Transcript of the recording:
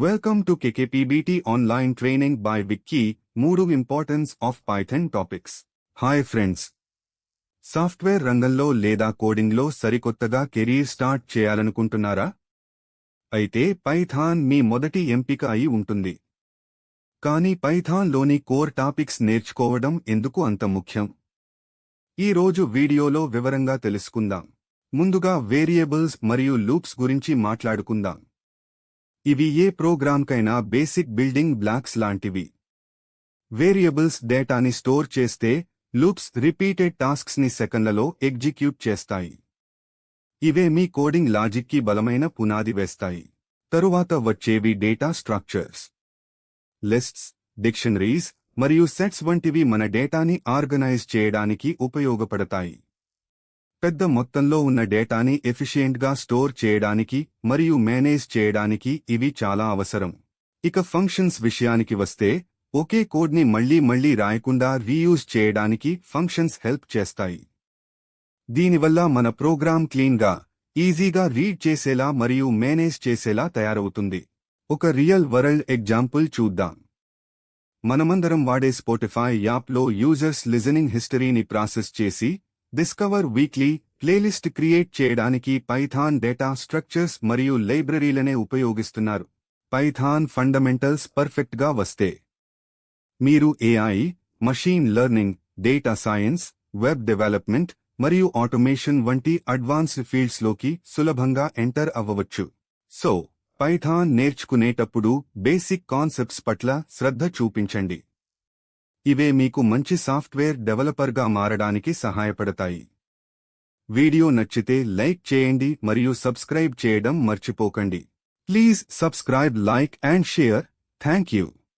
Welcome to KKPBT Online Training by Vicky, Moodoo Importance of Python Topics. Hi friends. Software రంగంలో లేదా కోడింగ్లో సరికొత్తగా career start చేయాలనుకుంటున్నారా? అయితే Python మీ మొదటి ఎంపిక అయి ఉంటుంది. కానీ పైథాన్లోని కోర్ టాపిక్స్ నేర్చుకోవడం ఎందుకు అంత ముఖ్యం? ఈ రోజు వీడియోలో వివరంగా తెలుసుకుందాం. ముందుగా వేరియబుల్స్ మరియు లూప్స్ గురించి మాట్లాడుకుందాం. ఇవి ఏ ప్రోగ్రామ్కైనా బేసిక్ బిల్డింగ్ బ్లాక్స్ లాంటివి. వేరియబుల్స్ డేటాని స్టోర్ చేస్తే, లూప్స్ రిపీటెడ్ టాస్క్స్ని సెకన్లలో ఎగ్జిక్యూట్ చేస్తాయి. ఇవే మీ కోడింగ్ లాజిక్కి బలమైన పునాది వేస్తాయి. తరువాత వచ్చేవి డేటా స్ట్రక్చర్స్. లిస్ట్స్, డిక్షనరీస్ మరియు సెట్స్ వంటివి మన డేటాని ఆర్గనైజ్ చేయడానికి ఉపయోగపడతాయి. పెద్ద మొత్తంలో ఉన్న డేటాని ఎఫిషియెంట్గా స్టోర్ చేయడానికి మరియు మేనేజ్ చేయడానికి ఇవి చాలా అవసరం. ఇక ఫంక్షన్స్ విషయానికి వస్తే, ఒకే కోడ్ని మళ్లీ రాయకుండా రీయూజ్ చేయడానికి ఫంక్షన్స్ హెల్ప్ చేస్తాయి. దీనివల్ల మన ప్రోగ్రామ్ క్లీన్గా, ఈజీగా రీడ్ చేసేలా మరియు మేనేజ్ చేసేలా తయారవుతుంది. ఒక రియల్ వరల్డ్ ఎగ్జాంపుల్ చూద్దాం. మనమందరం వాడే స్పాటిఫై యాప్లో యూజర్స్ లిజనింగ్ హిస్టరీని ప్రాసెస్ చేసి, డిస్కవర్ వీక్లీ ప్లేలిస్ట్ క్రియేట్ చేయడానికి పైథాన్ డేటా స్ట్రక్చర్స్ మరియు లైబ్రరీలనే ఉపయోగిస్తున్నారు. పైథాన్ ఫండమెంటల్స్ పర్ఫెక్ట్గా వస్తే, మీరు AI, machine learning, data science, web development మరియు ఆటోమేషన్ వంటి అడ్వాన్స్డ్ ఫీల్డ్స్లోకి సులభంగా ఎంటర్ అవ్వవచ్చు. సో, పైథాన్ నేర్చుకునేటప్పుడు బేసిక్ కాన్సెప్ట్స్ పట్ల శ్రద్ధ చూపించండి. ఇవే మీకు మంచి సాఫ్ట్వేర్ డెవలపర్గా మారడానికి సహాయపడతాయి. వీడియో నచ్చితే లైక్ చేయండి మరియు సబ్స్క్రైబ్ చేయడం మర్చిపోకండి. Please subscribe, like and share. Thank you.